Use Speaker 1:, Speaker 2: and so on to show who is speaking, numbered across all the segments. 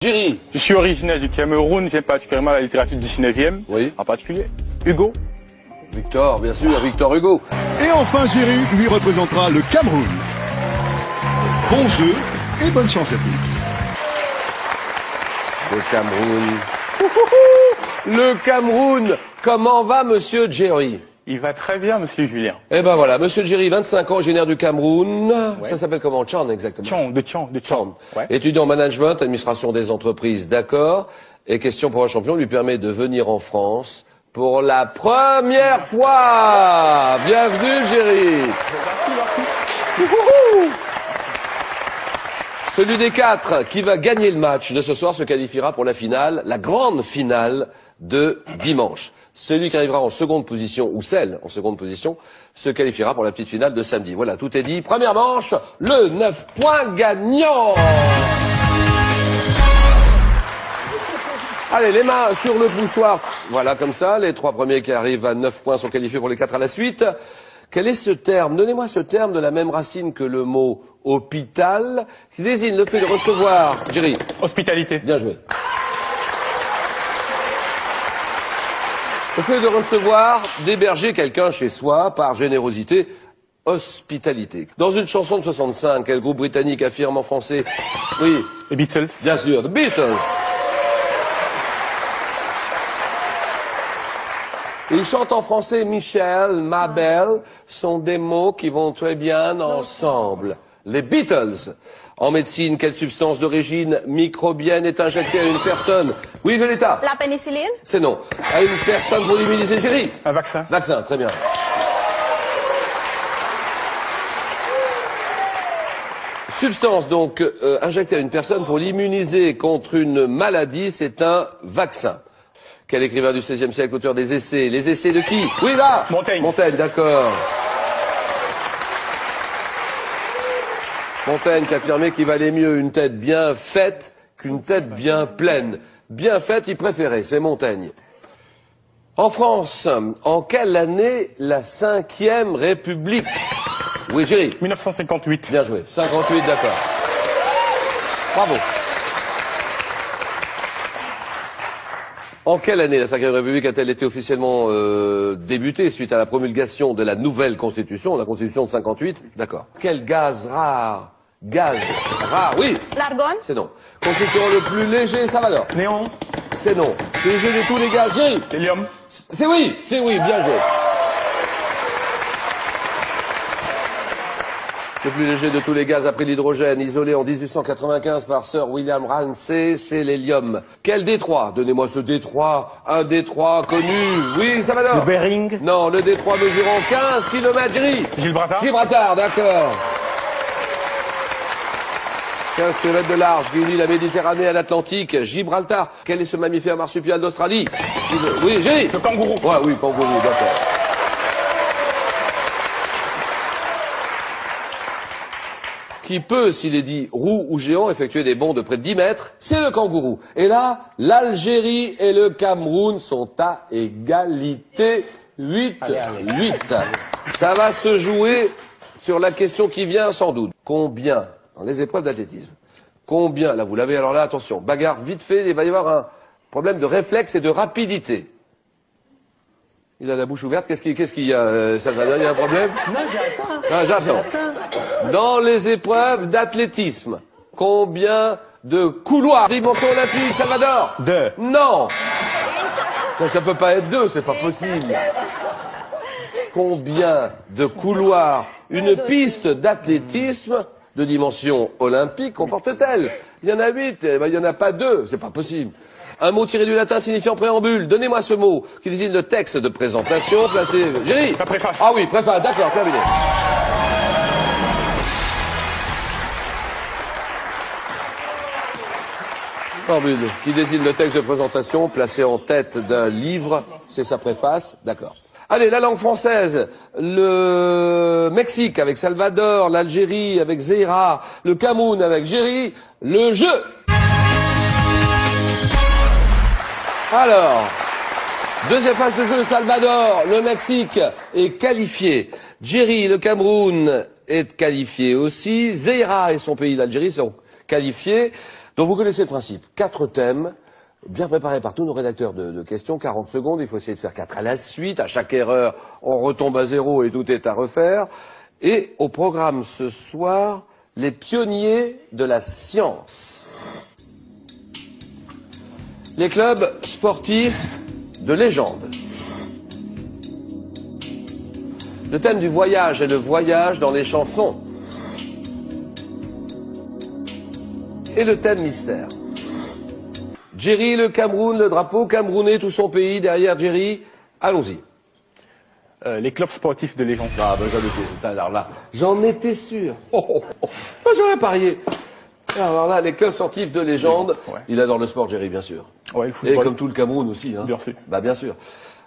Speaker 1: Jerry.
Speaker 2: Je suis originaire du Cameroun, j'aime particulièrement la littérature du 19e,
Speaker 1: Oui.
Speaker 2: en particulier Hugo.
Speaker 1: Victor, bien sûr, Victor Hugo.
Speaker 3: Et enfin, Jerry lui représentera le Cameroun. Bon jeu et bonne chance à tous.
Speaker 1: Le Cameroun. Le Cameroun. Comment va Monsieur Jerry?
Speaker 2: Il va très bien, monsieur Julien.
Speaker 1: Eh ben voilà, Monsieur Jerry, 25 ans, originaire du Cameroun.
Speaker 2: Ouais.
Speaker 1: Ça s'appelle comment? Tchand, exactement.
Speaker 2: De Tchand. Ouais.
Speaker 1: Étudiant en management, administration des entreprises, d'accord. Et question pour un champion lui permet de venir en France pour la première fois. Bienvenue, Jerry.
Speaker 2: Merci.
Speaker 1: Celui des 4 qui va gagner le match de ce soir se qualifiera pour la finale, la grande finale de dimanche. Celui qui arrivera en seconde position, ou celle en seconde position, se qualifiera pour la petite finale de samedi. Voilà, tout est dit. Première manche, le 9 points gagnant. Allez, les mains sur le poussoir. Voilà, comme ça. Les 3 premiers qui arrivent à 9 points sont qualifiés pour les 4 à la suite. Quel est ce terme? Donnez-moi ce terme de la même racine que le mot hôpital, qui désigne le fait de recevoir. Jerry.
Speaker 2: Hospitalité.
Speaker 1: Bien joué. Le fait de recevoir, d'héberger quelqu'un chez soi par générosité, hospitalité. Dans une chanson de 65, quel groupe britannique affirme en français? Oui.
Speaker 2: Les Beatles.
Speaker 1: Bien sûr, The Beatles. Ils chantent en français Michel, ma belle, sont des mots qui vont très bien ensemble. Les Beatles. En médecine, quelle substance d'origine microbienne est injectée à une personne? Oui, Violetta.
Speaker 4: La pénicilline?
Speaker 1: C'est non. À une personne pour l'immuniser, Jerry.
Speaker 2: Un vaccin.
Speaker 1: Vaccin, très bien. Substance donc injectée à une personne pour l'immuniser contre une maladie, c'est un vaccin. Quel écrivain du XVIe siècle, auteur des essais? Les essais de qui? Oui, là.
Speaker 2: Montaigne.
Speaker 1: Montaigne, d'accord. Montaigne qui affirmait qu'il valait mieux une tête bien faite qu'une tête bien pleine. Bien faite, il préférait, c'est Montaigne. En France, en quelle année la 5e République? Oui, Jerry.
Speaker 2: 1958.
Speaker 1: Bien joué. 58, d'accord. Bravo. En quelle année la 5e République a-t-elle été officiellement débutée suite à la promulgation de la nouvelle Constitution, la Constitution de 58? D'accord. Quel gaz rare? Gaz rare, oui.
Speaker 4: L'argone?
Speaker 1: C'est non. Constituant le plus léger, Salvador.
Speaker 2: Néon.
Speaker 1: C'est non. Le léger de tous les gaz, Jerry.
Speaker 2: Hélium.
Speaker 1: C'est oui, bien joué. Le plus léger de tous les gaz après l'hydrogène, isolé en 1895 par Sir William Ramsay, c'est l'hélium. Quel détroit? Donnez-moi ce détroit. Un détroit connu. Oui, Salvador.
Speaker 2: Le Bering.
Speaker 1: Non, le détroit mesurant 15 km, Jerry.
Speaker 2: Gibraltar.
Speaker 1: Gibraltar, d'accord. 15 km de large qui unit la Méditerranée à l'Atlantique. Gibraltar. Quel est ce mammifère marsupial d'Australie? Oui, Jerry.
Speaker 2: Le kangourou.
Speaker 1: Ouais, oui, kangourou, d'accord. Qui peut, s'il est dit roux ou géant, effectuer des bonds de près de 10 mètres, c'est le kangourou. Et là, l'Algérie et le Cameroun sont à égalité. 8. Ça va se jouer sur la question qui vient sans doute. Combien, dans les épreuves d'athlétisme, combien, là vous l'avez, alors là, attention, bagarre vite fait, il va y avoir un problème de réflexe et de rapidité. Il a la bouche ouverte, qu'est-ce qu'il y a, Salvador, il y a un problème?
Speaker 5: Non, j'attends.
Speaker 1: Ah, j'attends. Dans les épreuves d'athlétisme, combien de couloirs? Dimension olympique, Salvador?
Speaker 2: 2.
Speaker 1: Non. Ça peut pas être 2, c'est pas possible. Combien de couloirs une piste d'athlétisme de dimension olympique comporte-t-elle? Il y en a 8, il y en a pas 2, c'est pas possible. Un mot tiré du latin signifiant préambule. Donnez-moi ce mot qui désigne le texte de présentation placé... Jerry.
Speaker 2: La préface.
Speaker 1: Ah oui, préface, d'accord, terminé. Préambule qui désigne le texte de présentation placé en tête d'un livre, c'est sa préface, d'accord. Allez, la langue française, le Mexique avec Salvador, l'Algérie avec Zeira, le Cameroun avec Jerry, le jeu. Alors, deuxième phase de jeu, Salvador, le Mexique est qualifié. Jerry, le Cameroun, est qualifié aussi. Zeira et son pays, l'Algérie, sont qualifiés. Donc vous connaissez le principe. 4 thèmes, bien préparés par tous nos rédacteurs de questions, 40 secondes, il faut essayer de faire 4 à la suite. À chaque erreur, on retombe à 0 et tout est à refaire. Et au programme ce soir, les pionniers de la science. Les clubs sportifs de légende. Le thème du voyage est le voyage dans les chansons. Et le thème mystère. Jerry, le Cameroun, le drapeau camerounais, tout son pays derrière Jerry. Allons-y.
Speaker 2: Les clubs sportifs de légende.
Speaker 1: Ah ben j'en étais, ça, alors là, j'en étais sûr. Moi, j'aurais parié. Alors là, les clubs sportifs de légende,
Speaker 2: Ouais.
Speaker 1: Il adore le sport, Jerry, bien sûr.
Speaker 2: Ouais, le
Speaker 1: Et
Speaker 2: football.
Speaker 1: comme tout le Cameroun aussi. Hein.
Speaker 2: Bien sûr.
Speaker 1: Bah bien sûr.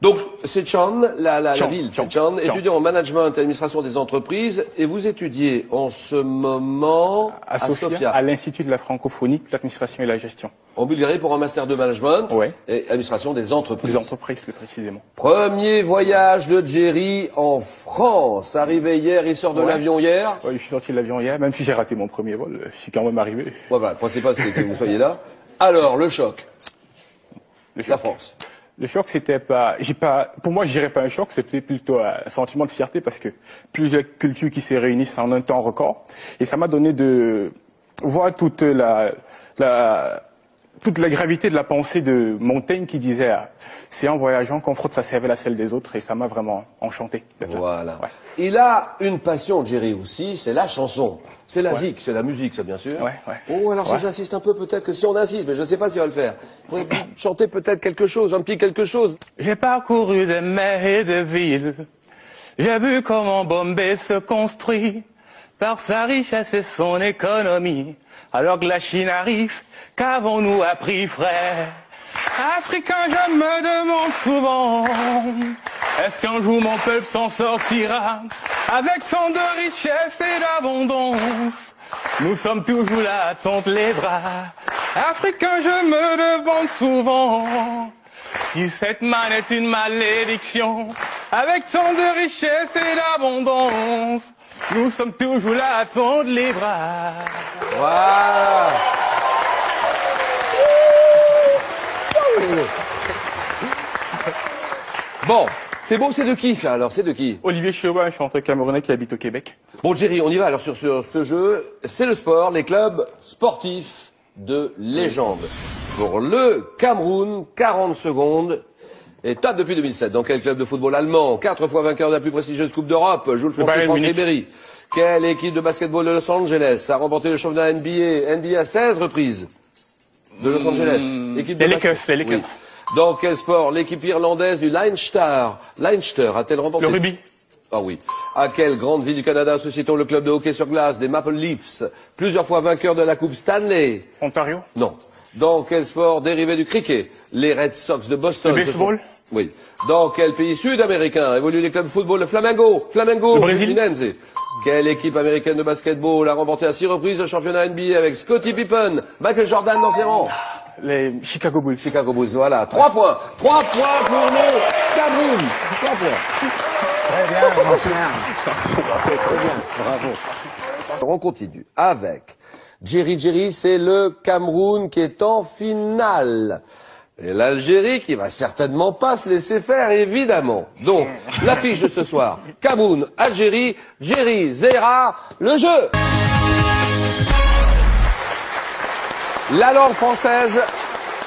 Speaker 1: Donc, c'est Chan, la
Speaker 2: Chan,
Speaker 1: ville,
Speaker 2: Chan,
Speaker 1: c'est Chan,
Speaker 2: Chan.
Speaker 1: étudiant en management et administration des entreprises, et vous étudiez en ce moment
Speaker 2: À Sofia, à l'Institut de la francophonie, l'administration et la gestion.
Speaker 1: en Bulgarie pour un master de management
Speaker 2: Ouais.
Speaker 1: et administration des entreprises.
Speaker 2: Des entreprises, plus précisément.
Speaker 1: Premier voyage de Jerry en France. Arrivé hier, il sort de
Speaker 2: Ouais.
Speaker 1: l'avion hier.
Speaker 2: Ouais, je suis sorti de l'avion hier, même si j'ai raté mon premier vol, je suis quand même arrivé.
Speaker 1: Ouais, voilà, le principal, c'est que vous soyez là. Alors, le choc,
Speaker 2: Le
Speaker 1: la
Speaker 2: choc.
Speaker 1: France.
Speaker 2: Le choc, c'était pas, pour moi, je dirais pas un choc, c'était plutôt un sentiment de fierté parce que plusieurs cultures qui se réunissent en un temps record. Et ça m'a donné de voir toute la gravité de la pensée de Montaigne qui disait, c'est en voyageant qu'on frotte sa cervelle à celle des autres, et ça m'a vraiment enchanté d'être là.
Speaker 1: Voilà.
Speaker 2: Ouais.
Speaker 1: Il a une passion, Jerry aussi, c'est la chanson. C'est la zik, c'est la musique, ça, bien sûr.
Speaker 2: Ouais, ouais.
Speaker 1: Oh, alors si
Speaker 2: Ouais.
Speaker 1: j'insiste un peu, peut-être que si on insiste, mais je ne sais pas s'il va le faire. Vous pourriez chanter peut-être quelque chose, un petit quelque chose.
Speaker 2: J'ai parcouru des mers et des villes. J'ai vu comment Bombay se construit par sa richesse et son économie. Alors que la Chine arrive, qu'avons-nous appris, frère? Africain, je me demande souvent, est-ce qu'un jour mon peuple s'en sortira avec tant de richesse et d'abondance? Nous sommes toujours là à tendre les bras. Africain, je me demande souvent si cette manne est une malédiction. Avec tant de richesse et d'abondance, nous sommes toujours là à tendre les bras.
Speaker 1: Voilà. Bon, c'est beau, c'est de qui ça alors? C'est de qui?
Speaker 2: Olivier Chewa, un chanteur camerounais qui habite au Québec.
Speaker 1: Bon Jerry, on y va alors sur ce jeu. C'est le sport, les clubs sportifs de légende. Pour le Cameroun, 40 secondes. Et top depuis 2007. Dans quel club de football allemand, 4 fois vainqueur de la plus prestigieuse Coupe d'Europe, joue le français
Speaker 2: Bayern
Speaker 1: Franck
Speaker 2: Munich.
Speaker 1: Ribéry? Quelle équipe de basketball de Los Angeles a remporté le championnat NBA à 16 reprises? De Los Angeles. Équipe de
Speaker 2: Les
Speaker 1: basket-
Speaker 2: Lakers, les Lakers.
Speaker 1: Oui. Dans quel sport l'équipe irlandaise du Leinster a-t-elle remporté?
Speaker 2: Le rugby.
Speaker 1: Ah oui. À quelle grande ville du Canada associe-t-on le club de hockey sur glace des Maple Leafs, plusieurs fois vainqueur de la Coupe Stanley?
Speaker 2: Ontario.
Speaker 1: Non. Dans quel sport dérivé du cricket les Red Sox de Boston?
Speaker 2: Le baseball.
Speaker 1: Oui. Dans quel pays sud-américain évoluent les clubs de football? Le Flamengo.
Speaker 2: Le Brésil.
Speaker 1: Fluminense. Quelle équipe américaine de basketball a remporté à 6 reprises le championnat NBA avec Scottie Pippen, Michael Jordan dans ses rangs?
Speaker 2: Les Chicago Bulls.
Speaker 1: Chicago Bulls, voilà. 3 points. 3 points pour le Cameroun. 3 points.
Speaker 4: Très bien, mon cher.
Speaker 1: Bravo. On continue avec Jerry, c'est le Cameroun qui est en finale. Et l'Algérie qui va certainement pas se laisser faire, évidemment. Donc, l'affiche de ce soir, Cameroun, Algérie, Jerry, Zera, le jeu. La langue française.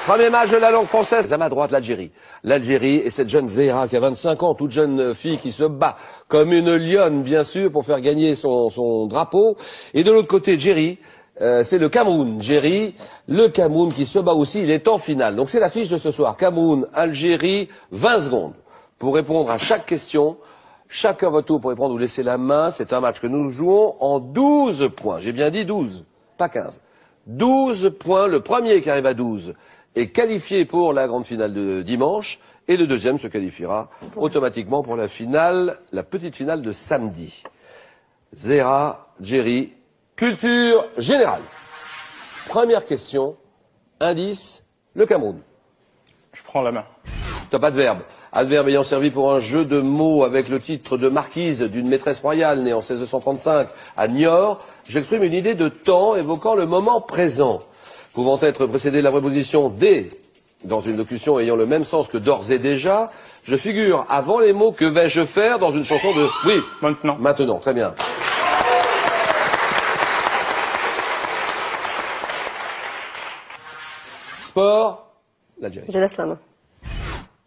Speaker 1: Premier match de la langue française. À ma droite, l'Algérie. L'Algérie et cette jeune Zehra qui a 25 ans, toute jeune fille qui se bat comme une lionne, bien sûr, pour faire gagner son drapeau. Et de l'autre côté, Jerry, c'est le Cameroun. Jerry, le Cameroun qui se bat aussi, il est en finale. Donc c'est l'affiche de ce soir. Cameroun, Algérie, 20 secondes pour répondre à chaque question. Chacun votre tour pour répondre ou laisser la main. C'est un match que nous jouons en 12 points. J'ai bien dit 12, pas 15. 12 points. Le premier qui arrive à 12 est qualifié pour la grande finale de dimanche. Et le deuxième se qualifiera automatiquement pour la finale, la petite finale de samedi. Zera, Jerry, culture générale. Première question, indice, le Cameroun.
Speaker 2: Je prends la main.
Speaker 1: Top adverbe. Adverbe ayant servi pour un jeu de mots avec le titre de marquise d'une maîtresse royale née en 1635 à Niort. J'exprime une idée de temps évoquant le moment présent. pouvant être précédé de la préposition des dans une locution ayant le même sens que d'ores et déjà, je figure avant les mots que vais-je faire dans une chanson de... Oui.
Speaker 2: Maintenant.
Speaker 1: Maintenant, très bien. Sport, l'Algérie.
Speaker 5: Je laisse la main.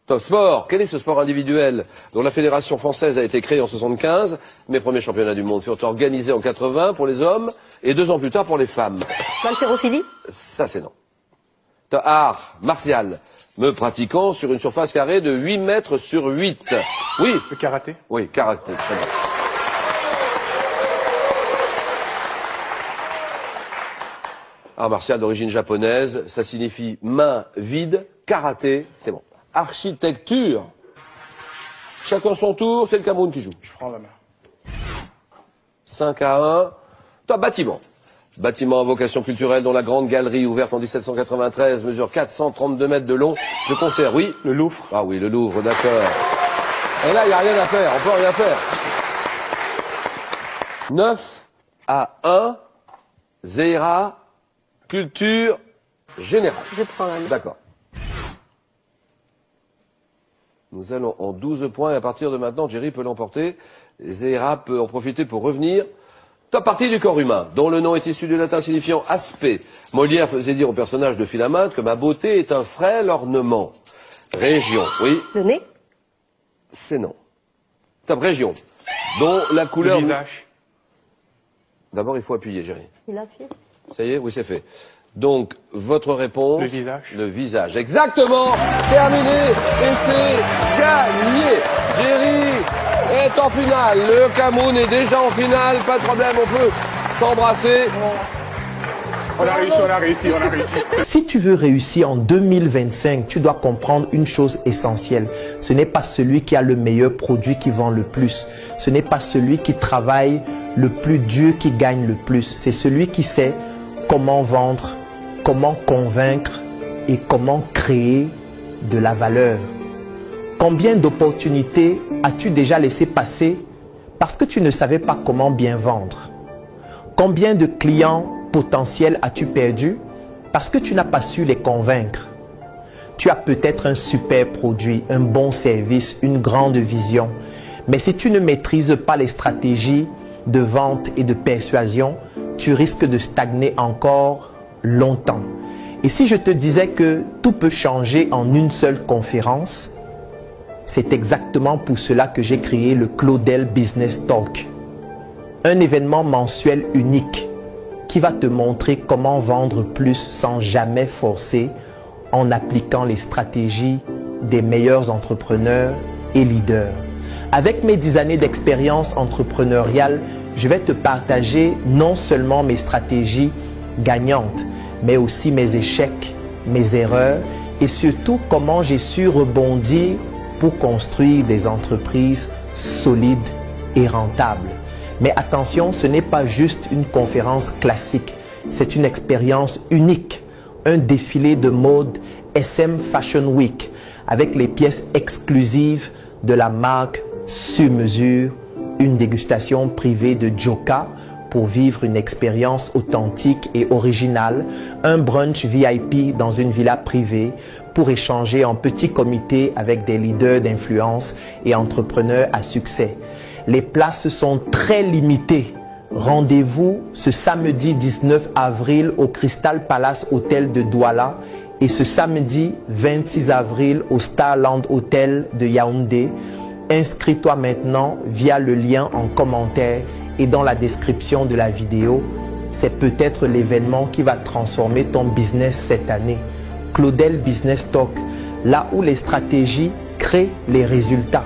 Speaker 1: Top sport, quel est ce sport individuel dont la fédération française a été créée en 75? Mes premiers championnats du monde furent organisés en 80 pour les hommes et 2 ans plus tard pour les femmes.
Speaker 5: L'haltérophilie?
Speaker 1: Ça c'est non. Art martial, me pratiquant sur une surface carrée de 8 mètres sur 8. Oui.
Speaker 2: Le karaté?
Speaker 1: Oui, karaté, très bien. Art martial d'origine japonaise, ça signifie main vide, karaté, c'est bon. Architecture. Chacun son tour, c'est le Cameroun qui joue.
Speaker 2: Je prends la main.
Speaker 1: 5-1. Toi, bâtiment. Bâtiment à vocation culturelle dont la grande galerie ouverte en 1793 mesure 432 mètres de long. Je conserve, oui.
Speaker 2: Le Louvre.
Speaker 1: Ah oui, le Louvre, d'accord. Et là, il n'y a rien à faire, on peut rien faire. 9-1. Zéra, culture générale.
Speaker 5: Je prends la main.
Speaker 1: D'accord. Nous allons en 12 points et à partir de maintenant, Jerry peut l'emporter. Zéra peut en profiter pour revenir. Top partie du corps humain, dont le nom est issu du latin signifiant aspect. Molière faisait dire au personnage de Philaminte que ma beauté est un frêle ornement. Région, oui.
Speaker 5: Le nez?
Speaker 1: C'est non. Top région, dont la couleur...
Speaker 2: Le visage.
Speaker 1: D'abord, il faut appuyer, Jerry.
Speaker 5: Il a appuyé.
Speaker 1: Ça y est, oui, c'est fait. Donc, votre réponse...
Speaker 2: Le visage.
Speaker 1: Le visage, exactement. Terminé, et c'est gagné. Jerry est en finale. Le Cameroun est déjà en finale. Pas de problème, on peut s'embrasser.
Speaker 2: On a réussi, on a réussi, on a réussi.
Speaker 6: Si tu veux réussir en 2025, tu dois comprendre une chose essentielle. Ce n'est pas celui qui a le meilleur produit qui vend le plus. Ce n'est pas celui qui travaille le plus dur qui gagne le plus. C'est celui qui sait comment vendre, comment convaincre et comment créer de la valeur. Combien d'opportunités as-tu déjà laissé passer parce que tu ne savais pas comment bien vendre? Combien de clients potentiels as-tu perdu parce que tu n'as pas su les convaincre? Tu as peut-être un super produit, un bon service, une grande vision. Mais si tu ne maîtrises pas les stratégies de vente et de persuasion, tu risques de stagner encore longtemps. Et si je te disais que tout peut changer en une seule conférence, c'est exactement pour cela que j'ai créé le Claudel Business Talk. Un événement mensuel unique qui va te montrer comment vendre plus sans jamais forcer en appliquant les stratégies des meilleurs entrepreneurs et leaders. Avec mes 10 années d'expérience entrepreneuriale, je vais te partager non seulement mes stratégies gagnantes, mais aussi mes échecs, mes erreurs et surtout comment j'ai su rebondir pour construire des entreprises solides et rentables. Mais attention, ce n'est pas juste une conférence classique, c'est une expérience unique, un défilé de mode SM Fashion Week avec les pièces exclusives de la marque sur mesure, une dégustation privée de Joka pour vivre une expérience authentique et originale, un brunch VIP dans une villa privée pour échanger en petit comité avec des leaders d'influence et entrepreneurs à succès. Les places sont très limitées. Rendez-vous ce samedi 19 avril au Crystal Palace Hotel de Douala et ce samedi 26 avril au Starland Hotel de Yaoundé. Inscris-toi maintenant via le lien en commentaire et dans la description de la vidéo. C'est peut-être l'événement qui va transformer ton business cette année. Claudel Business Talk, là où les stratégies créent les résultats.